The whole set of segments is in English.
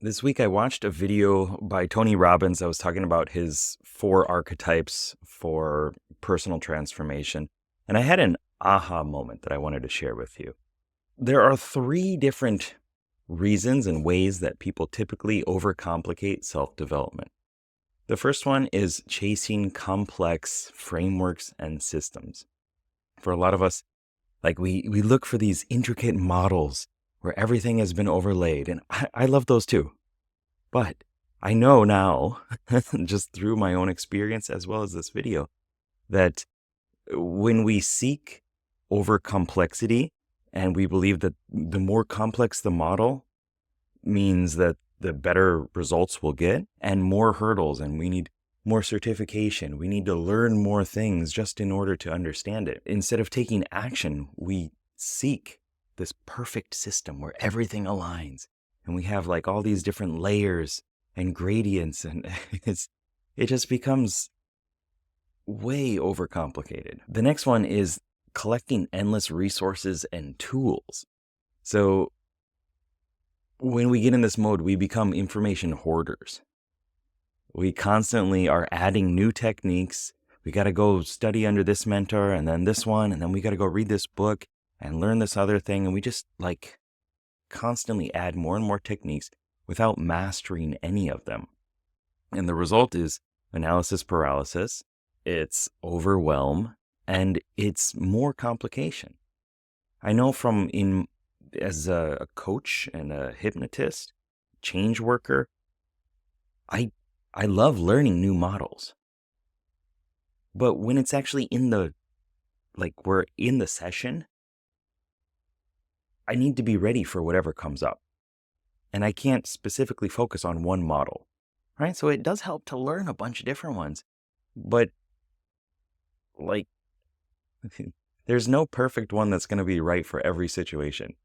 This week I watched a video by Tony Robbins that was talking about his 4 archetypes for personal transformation. And I had an aha moment that I wanted to share with you. There are 3 different reasons and ways that people typically overcomplicate self-development. The first one is chasing complex frameworks and systems. For a lot of us, we look for these intricate models where everything has been overlaid. And I love those too. But I know now, just through my own experience as well as this video, that when we seek over complexity and we believe that the more complex the model means that the better results we'll get and more hurdles, and we need more certification. We need to learn more things just in order to understand it. Instead of taking action, we seek this perfect system where everything aligns and we have like all these different layers and gradients, and it just becomes way overcomplicated. The next one is collecting endless resources and tools. So when we get in this mode, we become information hoarders. We constantly are adding new techniques. We got to go study under this mentor and then this one, and then we got to go read this book and learn this other thing. And we just constantly add more and more techniques without mastering any of them. And the result is analysis paralysis. It's overwhelm, and it's more complication. I know as a coach and a hypnotist, change worker, I love learning new models. But when it's actually we're in the session, I need to be ready for whatever comes up. And I can't specifically focus on one model, right? So it does help to learn a bunch of different ones. But there's no perfect one that's going to be right for every situation.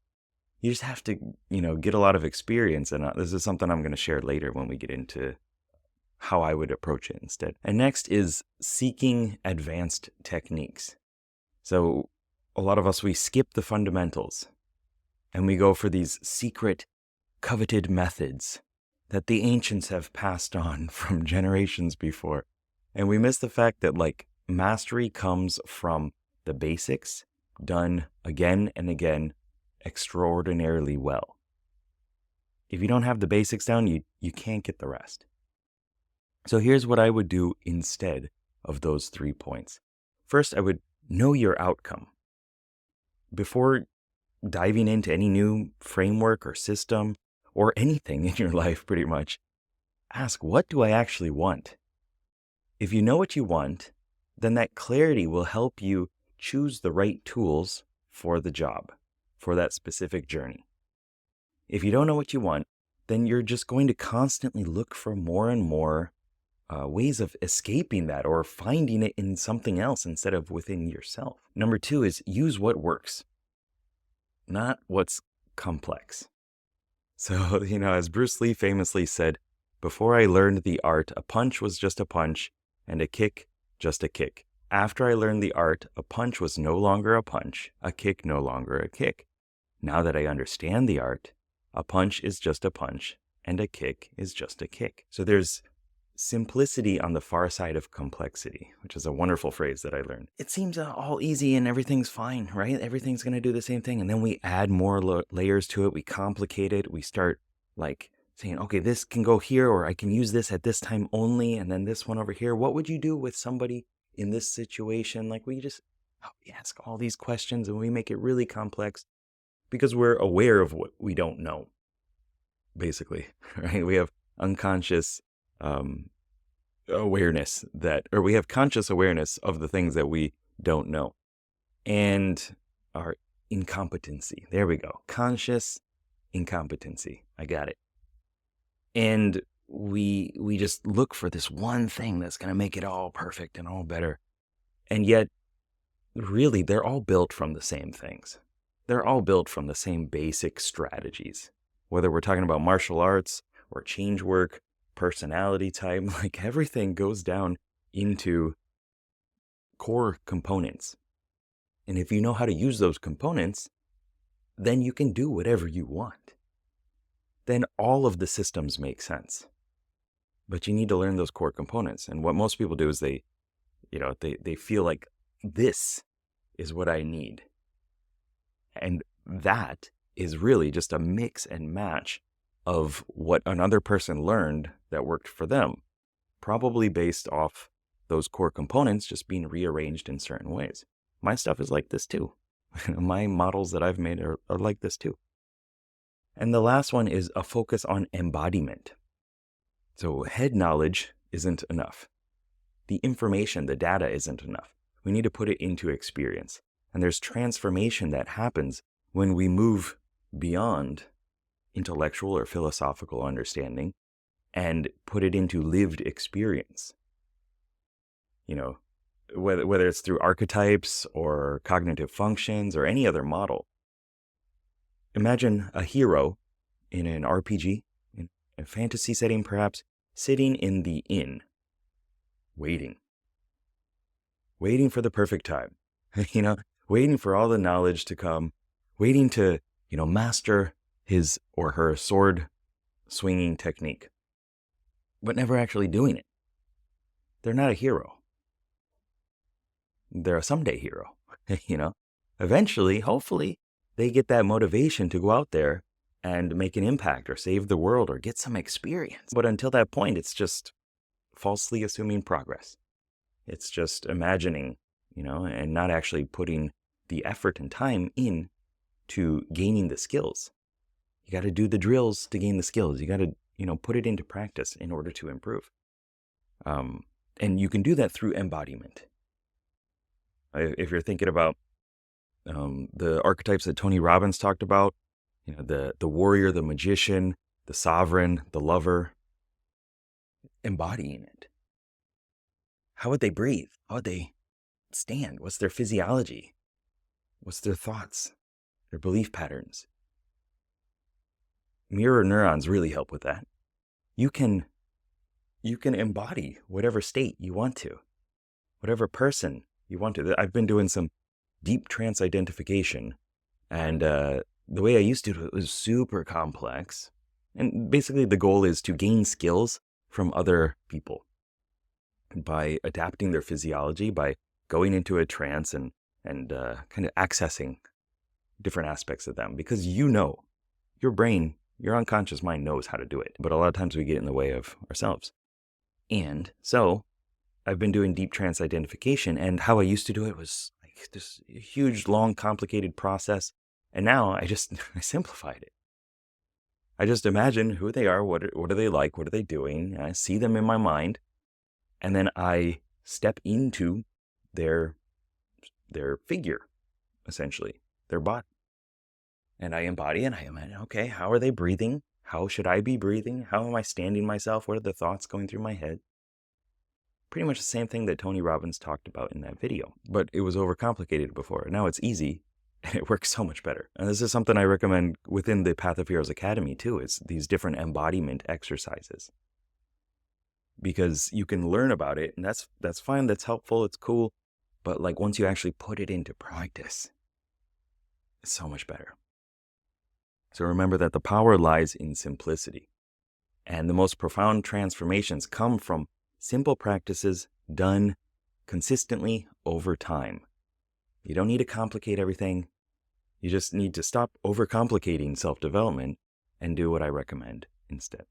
You just have to, get a lot of experience. And this is something I'm going to share later when we get into how I would approach it instead. And next is seeking advanced techniques. So a lot of us, we skip the fundamentals and we go for these secret, coveted methods that the ancients have passed on from generations before. And we miss the fact that mastery comes from the basics done again and again extraordinarily well. If you don't have the basics down, you can't get the rest. So here's what I would do instead of those 3 points. First, I would know your outcome. Before diving into any new framework or system or anything in your life, pretty much, ask, what do I actually want? If you know what you want, then that clarity will help you choose the right tools for the job, for that specific journey. If you don't know what you want, then you're just going to constantly look for more and more ways of escaping that or finding it in something else instead of within yourself. Number 2 is use what works, not what's complex. So, as Bruce Lee famously said, before I learned the art, a punch was just a punch and a kick just a kick. After I learned the art, a punch was no longer a punch, a kick no longer a kick. Now that I understand the art, a punch is just a punch and a kick is just a kick. So there's simplicity on the far side of complexity, which is a wonderful phrase that I learned. It seems all easy and everything's fine, right? Everything's going to do the same thing. And then we add more layers to it. We complicate it. We start saying, okay, this can go here, or I can use this at this time only. And then this one over here. What would you do with somebody in this situation? We ask all these questions and we make it really complex because we're aware of what we don't know, basically, right? We have unconscious awareness we have conscious awareness of the things that we don't know, and our incompetency. There we go. Conscious incompetency. I got it. And we just look for this one thing that's going to make it all perfect and all better. And yet, really, they're all built from the same things. They're all built from the same basic strategies. Whether we're talking about martial arts or change work, personality type, everything goes down into core components. And if you know how to use those components, then you can do whatever you want. then all of the systems make sense. But you need to learn those core components. And what most people do is they feel like this is what I need. And that is really just a mix and match of what another person learned that worked for them, probably based off those core components just being rearranged in certain ways. My stuff is like this too. My models that I've made are like this too. And the last one is a focus on embodiment. So head knowledge isn't enough. The information, the data isn't enough. We need to put it into experience. And there's transformation that happens when we move beyond intellectual or philosophical understanding and put it into lived experience. Whether it's through archetypes or cognitive functions or any other model. Imagine a hero in an RPG, in a fantasy setting perhaps, sitting in the inn, waiting for the perfect time, waiting for all the knowledge to come, waiting to, master his or her sword swinging technique, but never actually doing it. They're not a hero. They're a someday hero, Eventually, hopefully, they get that motivation to go out there and make an impact or save the world or get some experience. But until that point, it's just falsely assuming progress. It's just imagining, and not actually putting the effort and time in to gaining the skills. You got to do the drills to gain the skills. You got to, put it into practice in order to improve. And you can do that through embodiment. If you're thinking about the archetypes that Tony Robbins talked about, the warrior, the magician, the sovereign, the lover, embodying it. How would they breathe? How would they stand? What's their physiology? What's their thoughts? Their belief patterns? Mirror neurons really help with that. You can embody whatever state you want to, whatever person you want to. I've been doing some deep trance identification, and the way I used to do it was super complex. And basically the goal is to gain skills from other people by adapting their physiology, by going into a trance and kind of accessing different aspects of them. Because your brain, your unconscious mind knows how to do it. But a lot of times we get in the way of ourselves. And so I've been doing deep trance identification, and how I used to do it was like this huge, long, complicated process. And now I simplified it. I just imagine who they are, what are they like, what are they doing. I see them in my mind, and then I step into their figure, essentially, their body. And I embody and I imagine, okay, how are they breathing? How should I be breathing? How am I standing myself? What are the thoughts going through my head? Pretty much the same thing that Tony Robbins talked about in that video, but it was overcomplicated before. Now it's easy. And it works so much better. And this is something I recommend within the Path of Heroes Academy too, is these different embodiment exercises. Because you can learn about it, and that's fine, that's helpful, it's cool. But like once you actually put it into practice, it's so much better. So remember that the power lies in simplicity. And the most profound transformations come from simple practices done consistently over time. You don't need to complicate everything. You just need to stop overcomplicating self-development and do what I recommend instead.